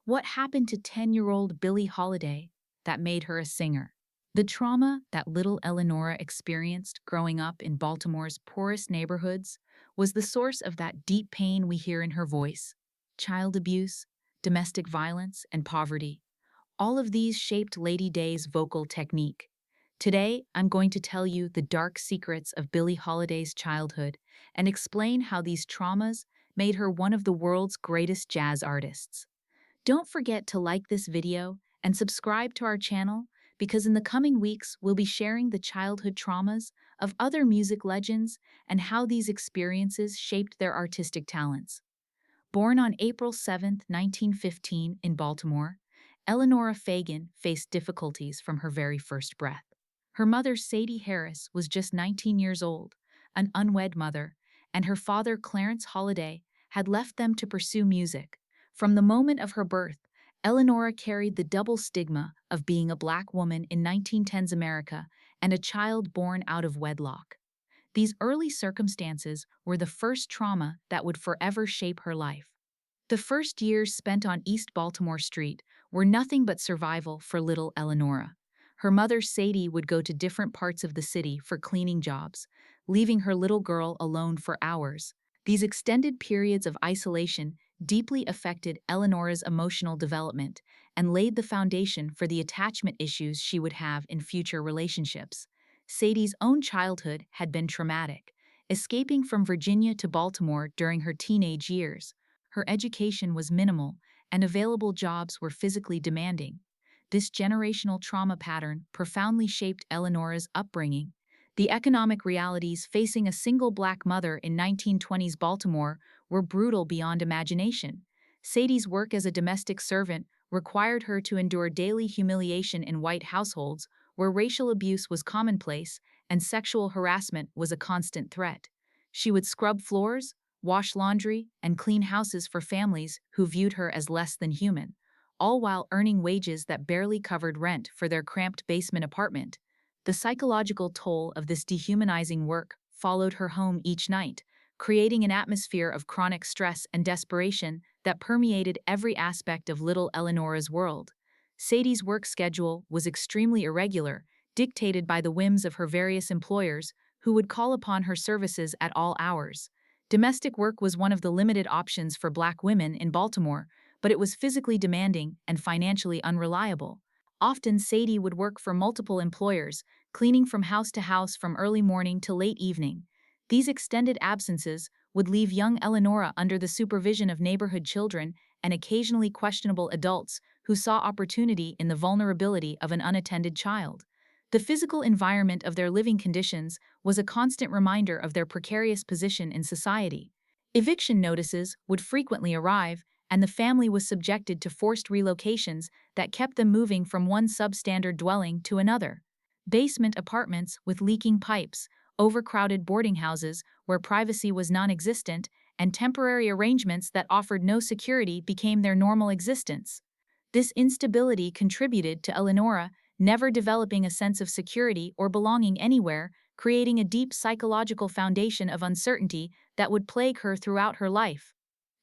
What happened to 10-year-old Billie Holiday that made her a singer? The trauma that little Eleanora experienced growing up in Baltimore's poorest neighborhoods was the source of that deep pain we hear in her voice. Child abuse, domestic violence, and poverty. All of these shaped Lady Day's vocal technique. Today, I'm going to tell you the dark secrets of Billie Holiday's childhood and explain how these traumas made her one of the world's greatest jazz artists. Don't forget to like this video and subscribe to our channel because in the coming weeks we'll be sharing the childhood traumas of other music legends and how these experiences shaped their artistic talents. Born on April 7, 1915 in Baltimore, Eleanora Fagan faced difficulties from her very first breath. Her mother, Sadie Harris, was just 19 years old, an unwed mother, and her father, Clarence Holiday, had left them to pursue music. From the moment of her birth, Eleanora carried the double stigma of being a Black woman in 1910s America and a child born out of wedlock. These early circumstances were the first trauma that would forever shape her life. The first years spent on East Baltimore Street were nothing but survival for little Eleanora. Her mother, Sadie, would go to different parts of the city for cleaning jobs, leaving her little girl alone for hours. These extended periods of isolation deeply affected Eleanora's emotional development and laid the foundation for the attachment issues she would have in future relationships. Sadie's own childhood had been traumatic, escaping from Virginia to Baltimore during her teenage years. Her education was minimal, and available jobs were physically demanding. This generational trauma pattern profoundly shaped Eleanora's upbringing. The economic realities facing a single Black mother in 1920s Baltimore were brutal beyond imagination. Sadie's work as a domestic servant required her to endure daily humiliation in white households where racial abuse was commonplace and sexual harassment was a constant threat. She would scrub floors, wash laundry, and clean houses for families who viewed her as less than human, all while earning wages that barely covered rent for their cramped basement apartment. The psychological toll of this dehumanizing work followed her home each night, creating an atmosphere of chronic stress and desperation that permeated every aspect of little Eleanora's world. Sadie's work schedule was extremely irregular, dictated by the whims of her various employers, who would call upon her services at all hours. Domestic work was one of the limited options for Black women in Baltimore, but it was physically demanding and financially unreliable. Often, Sadie would work for multiple employers, cleaning from house to house from early morning to late evening. These extended absences would leave young Eleanora under the supervision of neighborhood children and occasionally questionable adults who saw opportunity in the vulnerability of an unattended child. The physical environment of their living conditions was a constant reminder of their precarious position in society. Eviction notices would frequently arrive, and the family was subjected to forced relocations that kept them moving from one substandard dwelling to another. Basement apartments with leaking pipes, overcrowded boarding houses where privacy was non-existent, and temporary arrangements that offered no security became their normal existence. This instability contributed to Eleanora never developing a sense of security or belonging anywhere, creating a deep psychological foundation of uncertainty that would plague her throughout her life.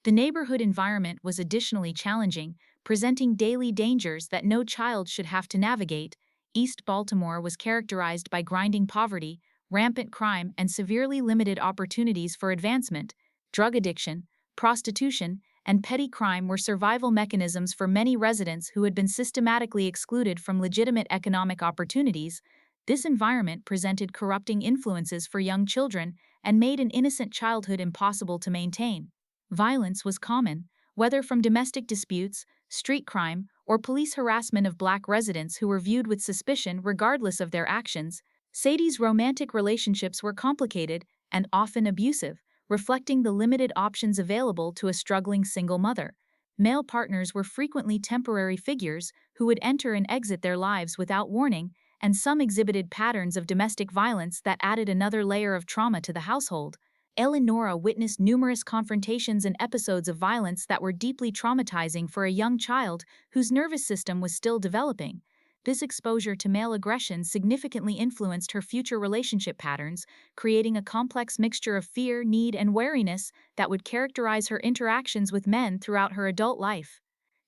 The neighborhood environment was additionally challenging, presenting daily dangers that no child should have to navigate. East Baltimore was characterized by grinding poverty, rampant crime, and severely limited opportunities for advancement. Drug addiction, prostitution, and petty crime were survival mechanisms for many residents who had been systematically excluded from legitimate economic opportunities. This environment presented corrupting influences for young children and made an innocent childhood impossible to maintain. Violence was common, whether from domestic disputes, street crime, or police harassment of Black residents who were viewed with suspicion regardless of their actions. Sadie's romantic relationships were complicated and often abusive, reflecting the limited options available to a struggling single mother. Male partners were frequently temporary figures who would enter and exit their lives without warning, and some exhibited patterns of domestic violence that added another layer of trauma to the household. Eleanora witnessed numerous confrontations and episodes of violence that were deeply traumatizing for a young child whose nervous system was still developing. This exposure to male aggression significantly influenced her future relationship patterns, creating a complex mixture of fear, need, and wariness that would characterize her interactions with men throughout her adult life.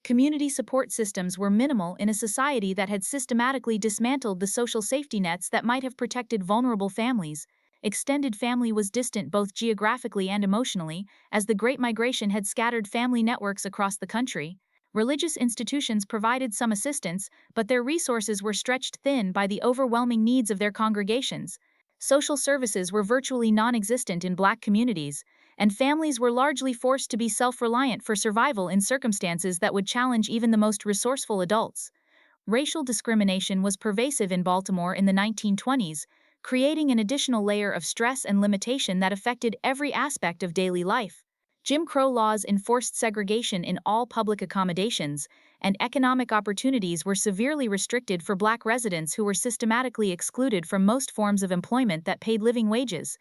Community support systems were minimal in a society that had systematically dismantled the social safety nets that might have protected vulnerable families. Extended family was distant both geographically and emotionally, as the Great Migration had scattered family networks across the country. Religious institutions provided some assistance, but their resources were stretched thin by the overwhelming needs of their congregations. Social services were virtually non-existent in Black communities, and families were largely forced to be self-reliant for survival in circumstances that would challenge even the most resourceful adults. Racial discrimination was pervasive in Baltimore in the 1920s, creating an additional layer of stress and limitation that affected every aspect of daily life. Jim Crow laws enforced segregation in all public accommodations, and economic opportunities were severely restricted for Black residents who were systematically excluded from most forms of employment that paid living wages.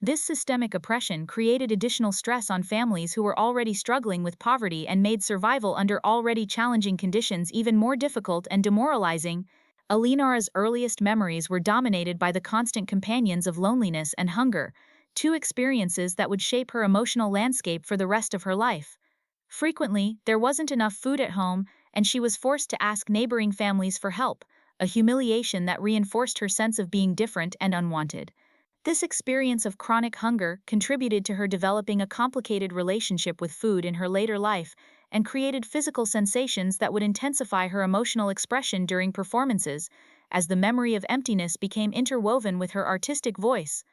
This systemic oppression created additional stress on families who were already struggling with poverty and made survival under already challenging conditions even more difficult and demoralizing. Eleanora's earliest memories were dominated by the constant companions of loneliness and hunger, two experiences that would shape her emotional landscape for the rest of her life. Frequently, there wasn't enough food at home, and she was forced to ask neighboring families for help, a humiliation that reinforced her sense of being different and unwanted. This experience of chronic hunger contributed to her developing a complicated relationship with food in her later life and created physical sensations that would intensify her emotional expression during performances, as the memory of emptiness became interwoven with her artistic voice.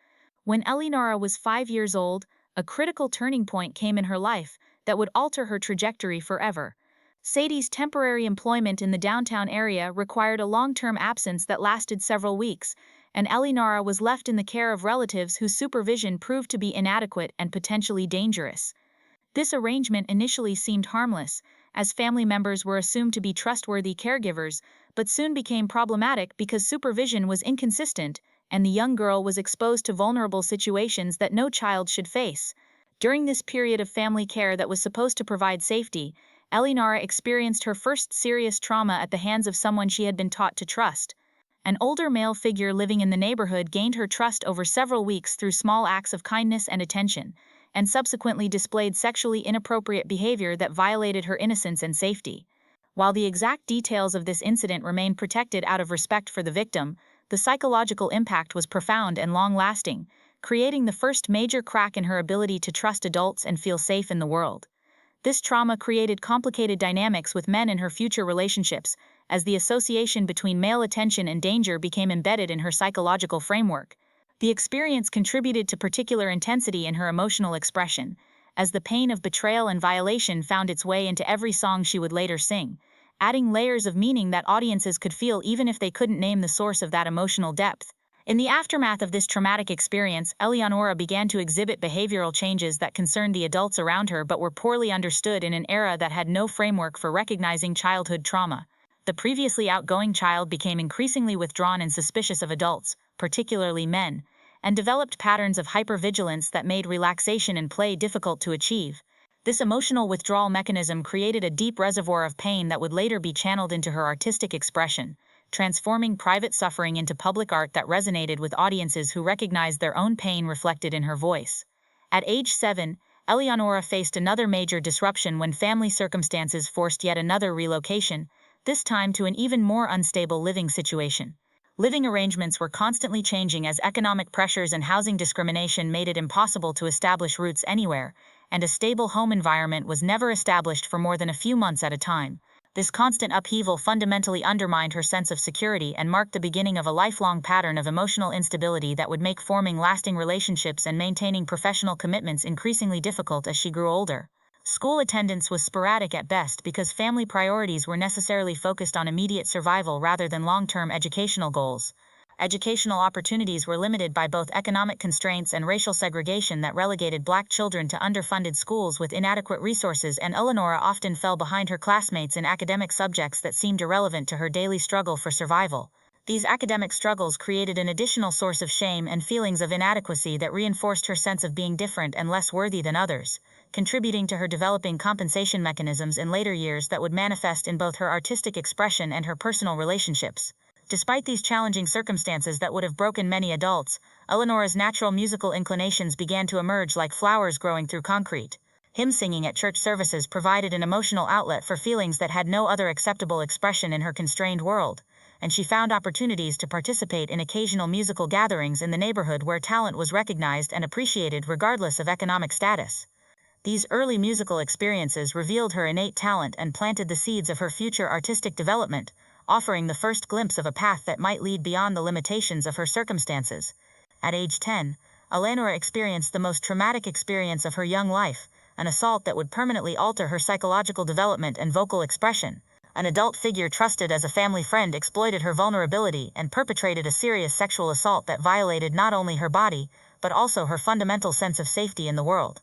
When Eleanora was 5 years old, a critical turning point came in her life that would alter her trajectory forever. Sadie's temporary employment in the downtown area required a long-term absence that lasted several weeks, and Eleanora was left in the care of relatives whose supervision proved to be inadequate and potentially dangerous. This arrangement initially seemed harmless, as family members were assumed to be trustworthy caregivers, but soon became problematic because supervision was inconsistent, and the young girl was exposed to vulnerable situations that no child should face. During this period of family care that was supposed to provide safety, Eleanora experienced her first serious trauma at the hands of someone she had been taught to trust. An older male figure living in the neighborhood gained her trust over several weeks through small acts of kindness and attention, and subsequently displayed sexually inappropriate behavior that violated her innocence and safety. While the exact details of this incident remain protected out of respect for the victim, the psychological impact was profound and long-lasting, creating the first major crack in her ability to trust adults and feel safe in the world. This trauma created complicated dynamics with men in her future relationships, as the association between male attention and danger became embedded in her psychological framework. The experience contributed to particular intensity in her emotional expression, as the pain of betrayal and violation found its way into every song she would later sing, adding layers of meaning that audiences could feel even if they couldn't name the source of that emotional depth. In the aftermath of this traumatic experience, Eleanora began to exhibit behavioral changes that concerned the adults around her but were poorly understood in an era that had no framework for recognizing childhood trauma. The previously outgoing child became increasingly withdrawn and suspicious of adults, particularly men, and developed patterns of hypervigilance that made relaxation and play difficult to achieve. This emotional withdrawal mechanism created a deep reservoir of pain that would later be channeled into her artistic expression, transforming private suffering into public art that resonated with audiences who recognized their own pain reflected in her voice. At age 7, Eleanora faced another major disruption when family circumstances forced yet another relocation, this time to an even more unstable living situation. Living arrangements were constantly changing as economic pressures and housing discrimination made it impossible to establish roots anywhere, and a stable home environment was never established for more than a few months at a time. This constant upheaval fundamentally undermined her sense of security and marked the beginning of a lifelong pattern of emotional instability that would make forming lasting relationships and maintaining professional commitments increasingly difficult as she grew older. School attendance was sporadic at best because family priorities were necessarily focused on immediate survival rather than long-term educational goals. Educational opportunities were limited by both economic constraints and racial segregation that relegated Black children to underfunded schools with inadequate resources, and Eleanora often fell behind her classmates in academic subjects that seemed irrelevant to her daily struggle for survival. These academic struggles created an additional source of shame and feelings of inadequacy that reinforced her sense of being different and less worthy than others, contributing to her developing compensation mechanisms in later years that would manifest in both her artistic expression and her personal relationships. Despite these challenging circumstances that would have broken many adults, Eleanora's natural musical inclinations began to emerge like flowers growing through concrete. Hymn singing at church services provided an emotional outlet for feelings that had no other acceptable expression in her constrained world, and she found opportunities to participate in occasional musical gatherings in the neighborhood where talent was recognized and appreciated regardless of economic status. These early musical experiences revealed her innate talent and planted the seeds of her future artistic development, offering the first glimpse of a path that might lead beyond the limitations of her circumstances. At age 10, Eleanora experienced the most traumatic experience of her young life, an assault that would permanently alter her psychological development and vocal expression. An adult figure trusted as a family friend exploited her vulnerability and perpetrated a serious sexual assault that violated not only her body, but also her fundamental sense of safety in the world.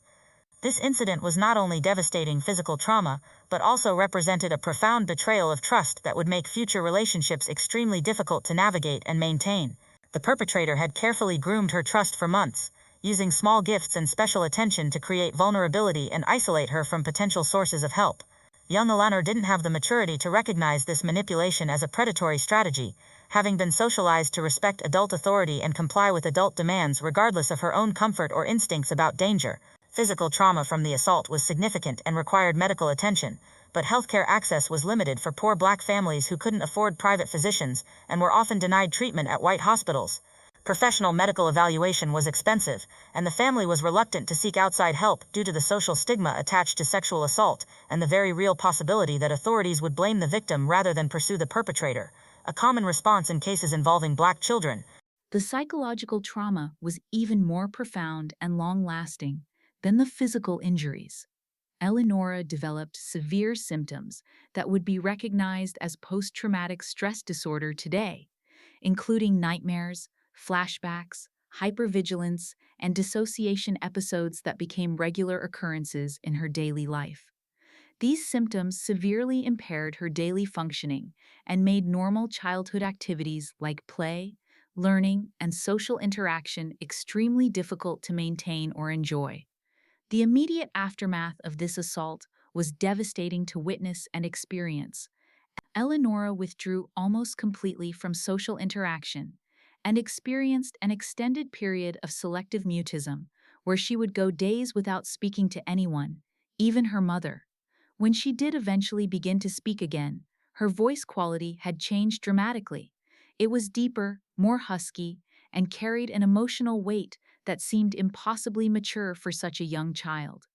This incident was not only devastating physical trauma, but also represented a profound betrayal of trust that would make future relationships extremely difficult to navigate and maintain. The perpetrator had carefully groomed her trust for months, using small gifts and special attention to create vulnerability and isolate her from potential sources of help. Young Eleanor didn't have the maturity to recognize this manipulation as a predatory strategy, having been socialized to respect adult authority and comply with adult demands regardless of her own comfort or instincts about danger. Physical trauma from the assault was significant and required medical attention, but healthcare access was limited for poor black families who couldn't afford private physicians and were often denied treatment at white hospitals. Professional medical evaluation was expensive, and the family was reluctant to seek outside help due to the social stigma attached to sexual assault and the very real possibility that authorities would blame the victim rather than pursue the perpetrator, a common response in cases involving black children. The psychological trauma was even more profound and long-lasting than the physical injuries. Eleanora developed severe symptoms that would be recognized as post-traumatic stress disorder today, including nightmares, flashbacks, hypervigilance, and dissociation episodes that became regular occurrences in her daily life. These symptoms severely impaired her daily functioning and made normal childhood activities like play, learning, and social interaction extremely difficult to maintain or enjoy. The immediate aftermath of this assault was devastating to witness and experience. Eleanora withdrew almost completely from social interaction and experienced an extended period of selective mutism, where she would go days without speaking to anyone, even her mother. When she did eventually begin to speak again, her voice quality had changed dramatically. It was deeper, more husky, and carried an emotional weight that seemed impossibly mature for such a young child.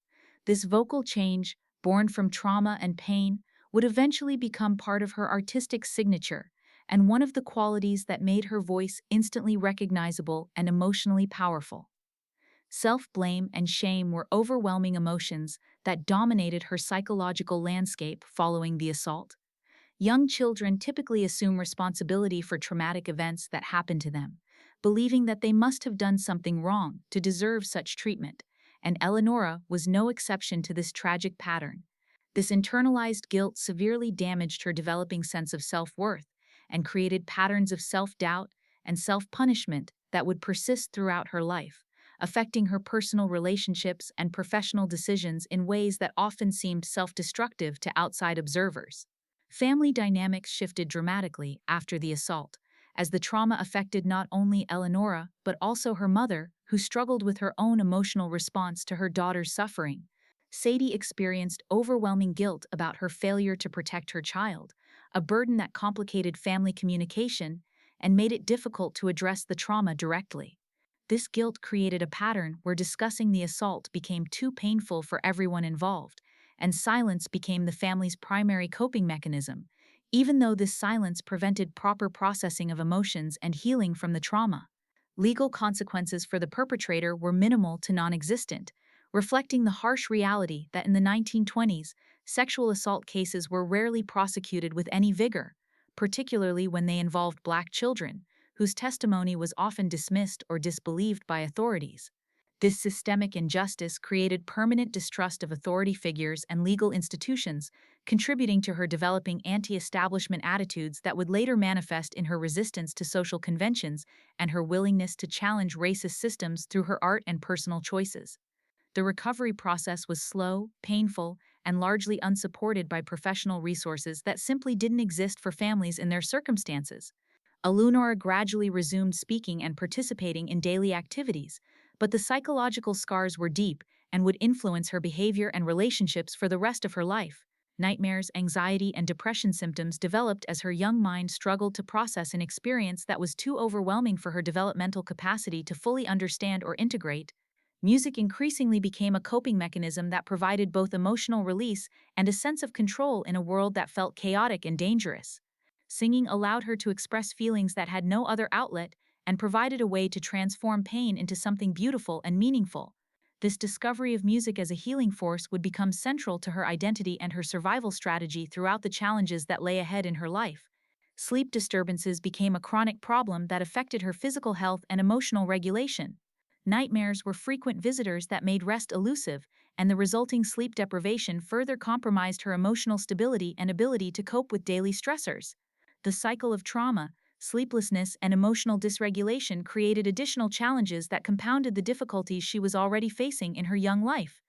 This vocal change, born from trauma and pain, would eventually become part of her artistic signature and one of the qualities that made her voice instantly recognizable and emotionally powerful. Self-blame and shame were overwhelming emotions that dominated her psychological landscape following the assault. Young children typically assume responsibility for traumatic events that happen to them, believing that they must have done something wrong to deserve such treatment, and Eleanora was no exception to this tragic pattern. This internalized guilt severely damaged her developing sense of self-worth and created patterns of self-doubt and self-punishment that would persist throughout her life, affecting her personal relationships and professional decisions in ways that often seemed self-destructive to outside observers. Family dynamics shifted dramatically after the assault, as the trauma affected not only Eleanora but also her mother, who struggled with her own emotional response to her daughter's suffering. Sadie experienced overwhelming guilt about her failure to protect her child, a burden that complicated family communication and made it difficult to address the trauma directly. This guilt created a pattern where discussing the assault became too painful for everyone involved, and silence became the family's primary coping mechanism, even though this silence prevented proper processing of emotions and healing from the trauma. Legal consequences for the perpetrator were minimal to non-existent, reflecting the harsh reality that in the 1920s, sexual assault cases were rarely prosecuted with any vigor, particularly when they involved black children, whose testimony was often dismissed or disbelieved by authorities. This systemic injustice created permanent distrust of authority figures and legal institutions, contributing to her developing anti-establishment attitudes that would later manifest in her resistance to social conventions and her willingness to challenge racist systems through her art and personal choices. The recovery process was slow, painful, and largely unsupported by professional resources that simply didn't exist for families in their circumstances. Eleanora gradually resumed speaking and participating in daily activities, but the psychological scars were deep and would influence her behavior and relationships for the rest of her life. Nightmares, anxiety, and depression symptoms developed as her young mind struggled to process an experience that was too overwhelming for her developmental capacity to fully understand or integrate. Music increasingly became a coping mechanism that provided both emotional release and a sense of control in a world that felt chaotic and dangerous. Singing allowed her to express feelings that had no other outlet and provided a way to transform pain into something beautiful and meaningful. This discovery of music as a healing force would become central to her identity and her survival strategy throughout the challenges that lay ahead in her life. Sleep disturbances became a chronic problem that affected her physical health and emotional regulation. Nightmares were frequent visitors that made rest elusive, and the resulting sleep deprivation further compromised her emotional stability and ability to cope with daily stressors. The cycle of trauma, sleeplessness, and emotional dysregulation created additional challenges that compounded the difficulties she was already facing in her young life.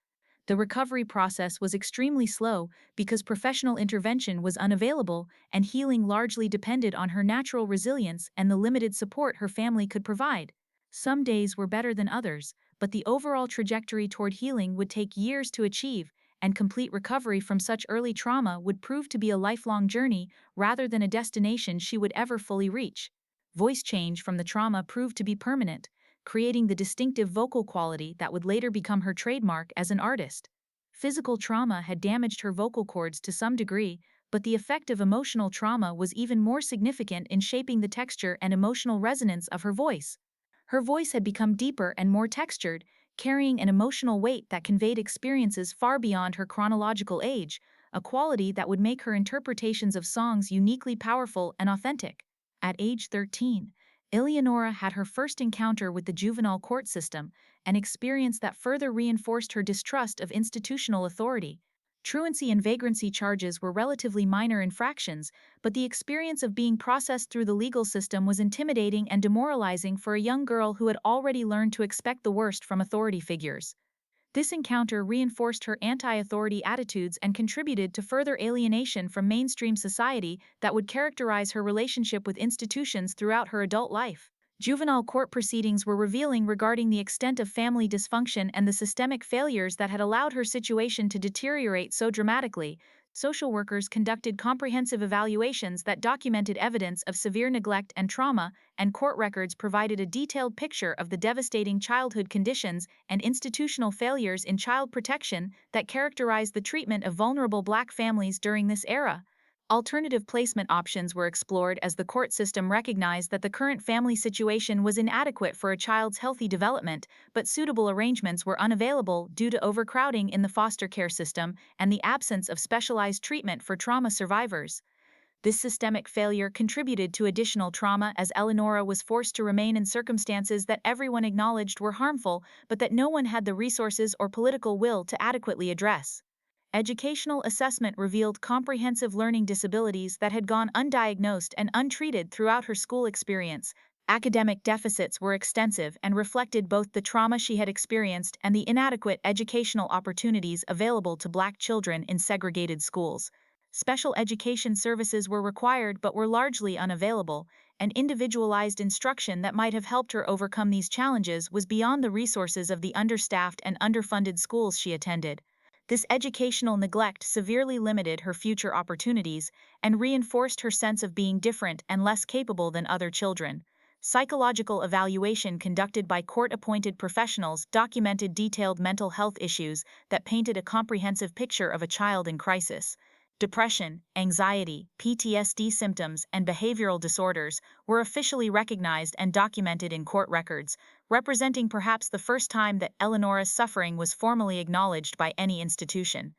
The recovery process was extremely slow because professional intervention was unavailable and healing largely depended on her natural resilience and the limited support her family could provide. Some days were better than others, but the overall trajectory toward healing would take years to achieve, and complete recovery from such early trauma would prove to be a lifelong journey rather than a destination she would ever fully reach. Voice change from the trauma proved to be permanent, creating the distinctive vocal quality that would later become her trademark as an artist. Physical trauma had damaged her vocal cords to some degree, but the effect of emotional trauma was even more significant in shaping the texture and emotional resonance of her voice. Her voice had become deeper and more textured, carrying an emotional weight that conveyed experiences far beyond her chronological age, a quality that would make her interpretations of songs uniquely powerful and authentic. At age 13, Eleanora had her first encounter with the juvenile court system, an experience that further reinforced her distrust of institutional authority. Truancy and vagrancy charges were relatively minor infractions, but the experience of being processed through the legal system was intimidating and demoralizing for a young girl who had already learned to expect the worst from authority figures. This encounter reinforced her anti-authority attitudes and contributed to further alienation from mainstream society that would characterize her relationship with institutions throughout her adult life. Juvenile court proceedings were revealing regarding the extent of family dysfunction and the systemic failures that had allowed her situation to deteriorate so dramatically. Social workers conducted comprehensive evaluations that documented evidence of severe neglect and trauma, and court records provided a detailed picture of the devastating childhood conditions and institutional failures in child protection that characterized the treatment of vulnerable Black families during this era. Alternative placement options were explored as the court system recognized that the current family situation was inadequate for a child's healthy development, but suitable arrangements were unavailable due to overcrowding in the foster care system and the absence of specialized treatment for trauma survivors. This systemic failure contributed to additional trauma as Eleanora was forced to remain in circumstances that everyone acknowledged were harmful, but that no one had the resources or political will to adequately address. Educational assessment revealed comprehensive learning disabilities that had gone undiagnosed and untreated throughout her school experience. Academic deficits were extensive and reflected both the trauma she had experienced and the inadequate educational opportunities available to Black children in segregated schools. Special education services were required but were largely unavailable, and individualized instruction that might have helped her overcome these challenges was beyond the resources of the understaffed and underfunded schools she attended. This educational neglect severely limited her future opportunities and reinforced her sense of being different and less capable than other children. Psychological evaluation conducted by court-appointed professionals documented detailed mental health issues that painted a comprehensive picture of a child in crisis. Depression, anxiety, PTSD symptoms, and behavioral disorders were officially recognized and documented in court records, representing perhaps the first time that Eleanora's suffering was formally acknowledged by any institution.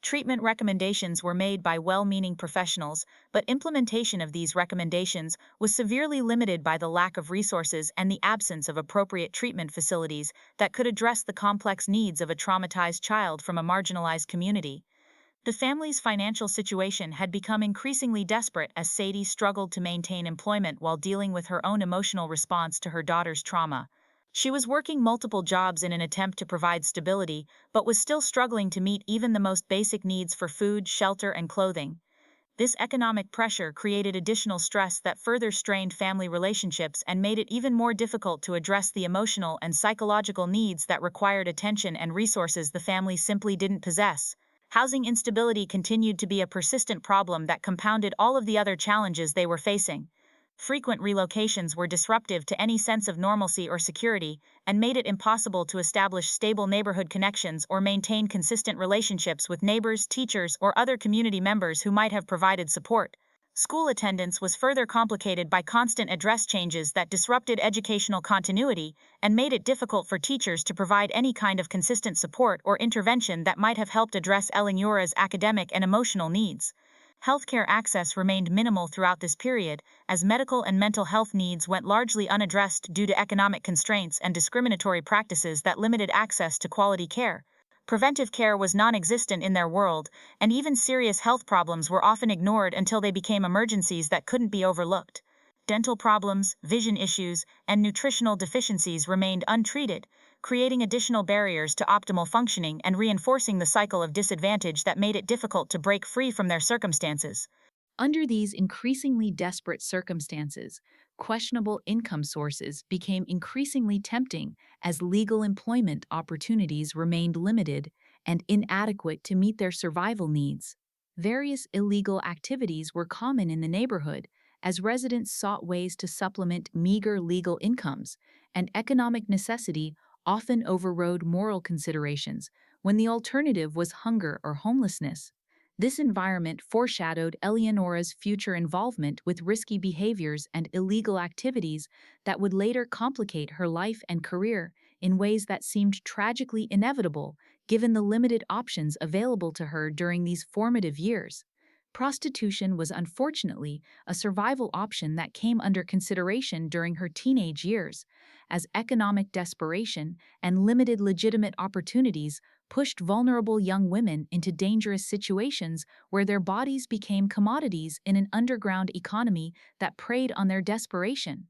Treatment recommendations were made by well-meaning professionals, but implementation of these recommendations was severely limited by the lack of resources and the absence of appropriate treatment facilities that could address the complex needs of a traumatized child from a marginalized community. The family's financial situation had become increasingly desperate as Sadie struggled to maintain employment while dealing with her own emotional response to her daughter's trauma. She was working multiple jobs in an attempt to provide stability, but was still struggling to meet even the most basic needs for food, shelter, and clothing. This economic pressure created additional stress that further strained family relationships and made it even more difficult to address the emotional and psychological needs that required attention and resources the family simply didn't possess. Housing instability continued to be a persistent problem that compounded all of the other challenges they were facing. Frequent relocations were disruptive to any sense of normalcy or security and made it impossible to establish stable neighborhood connections or maintain consistent relationships with neighbors, teachers, or other community members who might have provided support. School attendance was further complicated by constant address changes that disrupted educational continuity and made it difficult for teachers to provide any kind of consistent support or intervention that might have helped address Eleanora's academic and emotional needs. Healthcare access remained minimal throughout this period, as medical and mental health needs went largely unaddressed due to economic constraints and discriminatory practices that limited access to quality care. Preventive care was non-existent in their world, and even serious health problems were often ignored until they became emergencies that couldn't be overlooked. Dental problems, vision issues, and nutritional deficiencies remained untreated, creating additional barriers to optimal functioning and reinforcing the cycle of disadvantage that made it difficult to break free from their circumstances. Under these increasingly desperate circumstances, questionable income sources became increasingly tempting as legal employment opportunities remained limited and inadequate to meet their survival needs. Various illegal activities were common in the neighborhood as residents sought ways to supplement meager legal incomes, and economic necessity often overrode moral considerations when the alternative was hunger or homelessness. This environment foreshadowed Eleanora's future involvement with risky behaviors and illegal activities that would later complicate her life and career in ways that seemed tragically inevitable given the limited options available to her during these formative years. Prostitution was unfortunately a survival option that came under consideration during her teenage years, as economic desperation and limited legitimate opportunities pushed vulnerable young women into dangerous situations where their bodies became commodities in an underground economy that preyed on their desperation.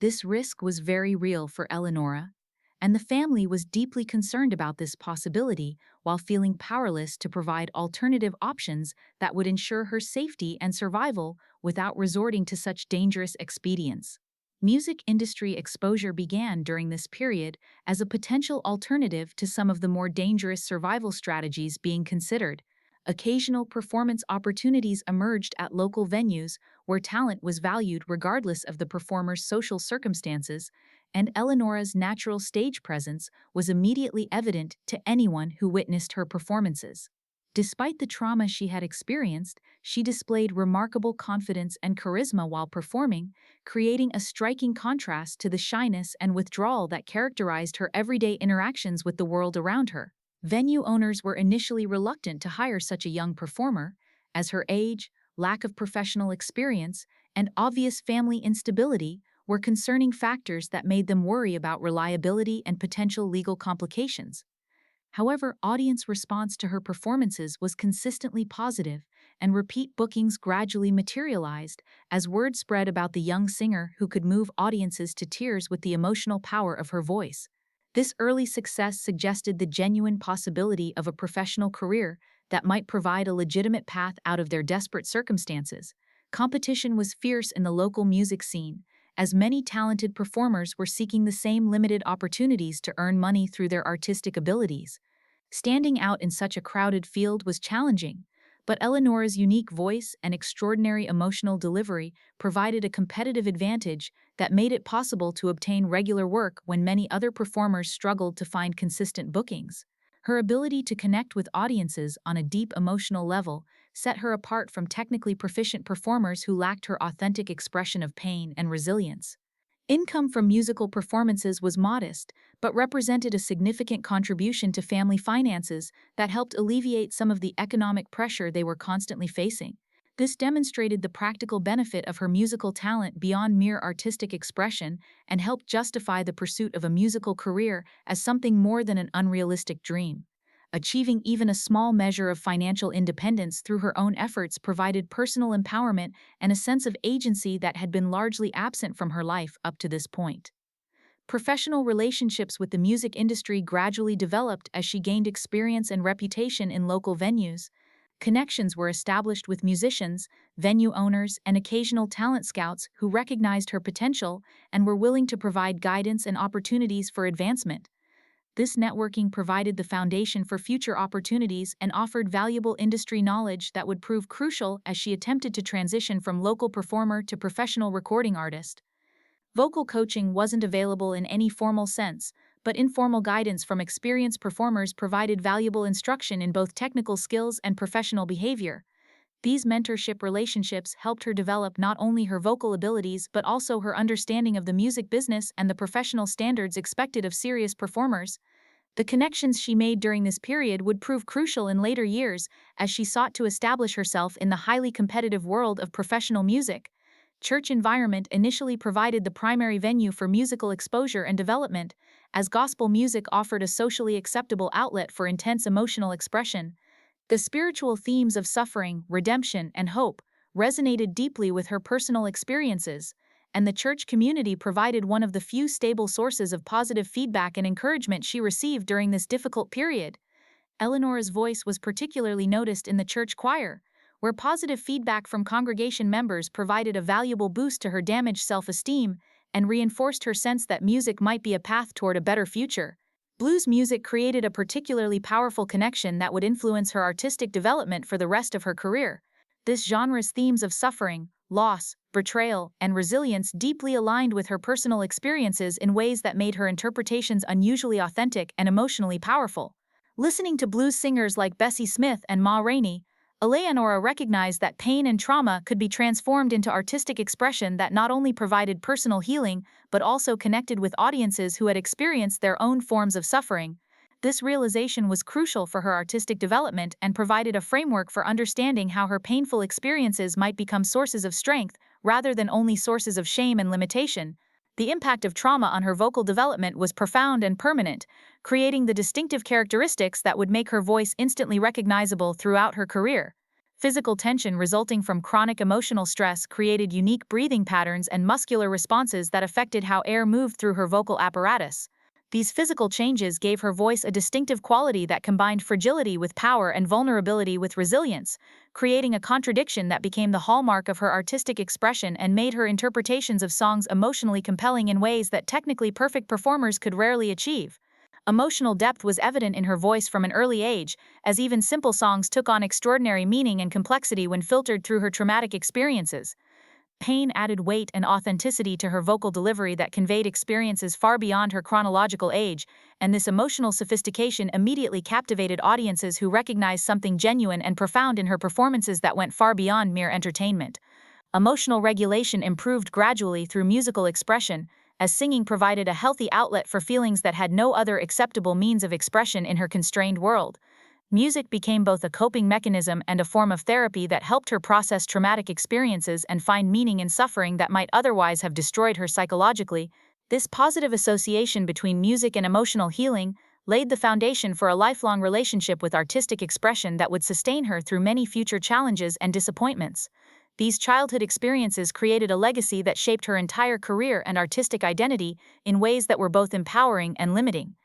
This risk was very real for Eleanora, and the family was deeply concerned about this possibility while feeling powerless to provide alternative options that would ensure her safety and survival without resorting to such dangerous expedients. Music industry exposure began during this period as a potential alternative to some of the more dangerous survival strategies being considered. Occasional performance opportunities emerged at local venues where talent was valued regardless of the performer's social circumstances, and Eleanora's natural stage presence was immediately evident to anyone who witnessed her performances. Despite the trauma she had experienced, she displayed remarkable confidence and charisma while performing, creating a striking contrast to the shyness and withdrawal that characterized her everyday interactions with the world around her. Venue owners were initially reluctant to hire such a young performer, as her age, lack of professional experience, and obvious family instability were concerning factors that made them worry about reliability and potential legal complications. However, audience response to her performances was consistently positive, and repeat bookings gradually materialized as word spread about the young singer who could move audiences to tears with the emotional power of her voice. This early success suggested the genuine possibility of a professional career that might provide a legitimate path out of their desperate circumstances. Competition was fierce in the local music scene, as many talented performers were seeking the same limited opportunities to earn money through their artistic abilities. Standing out in such a crowded field was challenging, but Eleanora's unique voice and extraordinary emotional delivery provided a competitive advantage that made it possible to obtain regular work when many other performers struggled to find consistent bookings. Her ability to connect with audiences on a deep emotional level set her apart from technically proficient performers who lacked her authentic expression of pain and resilience. Income from musical performances was modest, but represented a significant contribution to family finances that helped alleviate some of the economic pressure they were constantly facing. This demonstrated the practical benefit of her musical talent beyond mere artistic expression and helped justify the pursuit of a musical career as something more than an unrealistic dream. Achieving even a small measure of financial independence through her own efforts provided personal empowerment and a sense of agency that had been largely absent from her life up to this point. Professional relationships with the music industry gradually developed as she gained experience and reputation in local venues. Connections were established with musicians, venue owners, and occasional talent scouts who recognized her potential and were willing to provide guidance and opportunities for advancement. This networking provided the foundation for future opportunities and offered valuable industry knowledge that would prove crucial as she attempted to transition from local performer to professional recording artist. Vocal coaching wasn't available in any formal sense, but informal guidance from experienced performers provided valuable instruction in both technical skills and professional behavior. These mentorship relationships helped her develop not only her vocal abilities but also her understanding of the music business and the professional standards expected of serious performers. The connections she made during this period would prove crucial in later years as she sought to establish herself in the highly competitive world of professional music. Church environment initially provided the primary venue for musical exposure and development, as gospel music offered a socially acceptable outlet for intense emotional expression. The spiritual themes of suffering, redemption, and hope resonated deeply with her personal experiences, and the church community provided one of the few stable sources of positive feedback and encouragement she received during this difficult period. Eleanora's voice was particularly noticed in the church choir, where positive feedback from congregation members provided a valuable boost to her damaged self-esteem and reinforced her sense that music might be a path toward a better future. Blues music created a particularly powerful connection that would influence her artistic development for the rest of her career. This genre's themes of suffering, loss, betrayal, and resilience deeply aligned with her personal experiences in ways that made her interpretations unusually authentic and emotionally powerful. Listening to blues singers like Bessie Smith and Ma Rainey, Eleanora recognized that pain and trauma could be transformed into artistic expression that not only provided personal healing but also connected with audiences who had experienced their own forms of suffering. This realization was crucial for her artistic development and provided a framework for understanding how her painful experiences might become sources of strength rather than only sources of shame and limitation. The impact of trauma on her vocal development was profound and permanent, creating the distinctive characteristics that would make her voice instantly recognizable throughout her career. Physical tension resulting from chronic emotional stress created unique breathing patterns and muscular responses that affected how air moved through her vocal apparatus. These physical changes gave her voice a distinctive quality that combined fragility with power and vulnerability with resilience, creating a contradiction that became the hallmark of her artistic expression and made her interpretations of songs emotionally compelling in ways that technically perfect performers could rarely achieve. Emotional depth was evident in her voice from an early age, as even simple songs took on extraordinary meaning and complexity when filtered through her traumatic experiences. Pain added weight and authenticity to her vocal delivery that conveyed experiences far beyond her chronological age, and this emotional sophistication immediately captivated audiences who recognized something genuine and profound in her performances that went far beyond mere entertainment. Emotional regulation improved gradually through musical expression, as singing provided a healthy outlet for feelings that had no other acceptable means of expression in her constrained world. Music became both a coping mechanism and a form of therapy that helped her process traumatic experiences and find meaning in suffering that might otherwise have destroyed her psychologically. This positive association between music and emotional healing laid the foundation for a lifelong relationship with artistic expression that would sustain her through many future challenges and disappointments. These childhood experiences created a legacy that shaped her entire career and artistic identity in ways that were both empowering and limiting.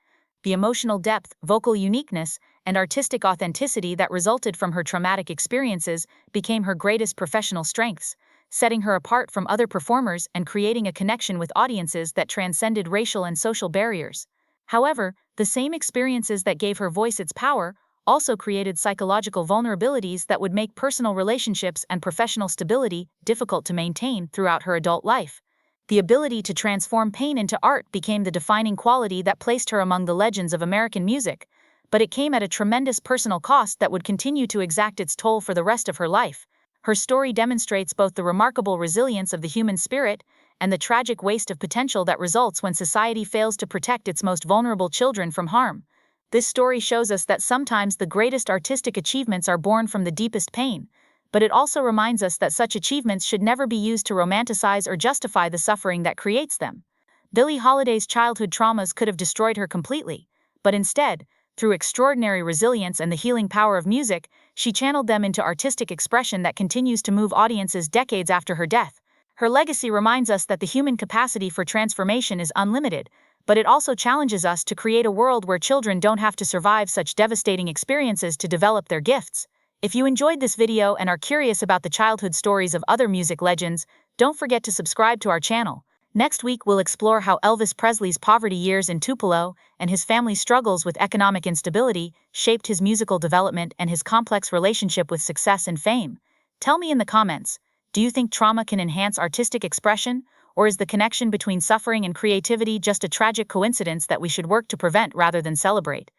The emotional depth, vocal uniqueness, and artistic authenticity that resulted from her traumatic experiences became her greatest professional strengths, setting her apart from other performers and creating a connection with audiences that transcended racial and social barriers. However, the same experiences that gave her voice its power also created psychological vulnerabilities that would make personal relationships and professional stability difficult to maintain throughout her adult life. The ability to transform pain into art became the defining quality that placed her among the legends of American music, but it came at a tremendous personal cost that would continue to exact its toll for the rest of her life. Her story demonstrates both the remarkable resilience of the human spirit and the tragic waste of potential that results when society fails to protect its most vulnerable children from harm. This story shows us that sometimes the greatest artistic achievements are born from the deepest pain, but it also reminds us that such achievements should never be used to romanticize or justify the suffering that creates them. Billie Holiday's childhood traumas could have destroyed her completely, but instead, through extraordinary resilience and the healing power of music, she channeled them into artistic expression that continues to move audiences decades after her death. Her legacy reminds us that the human capacity for transformation is unlimited, but it also challenges us to create a world where children don't have to survive such devastating experiences to develop their gifts. If you enjoyed this video and are curious about the childhood stories of other music legends, don't forget to subscribe to our channel. Next week, we'll explore how Elvis Presley's poverty years in Tupelo and his family's struggles with economic instability shaped his musical development and his complex relationship with success and fame. Tell me in the comments, do you think trauma can enhance artistic expression, or is the connection between suffering and creativity just a tragic coincidence that we should work to prevent rather than celebrate?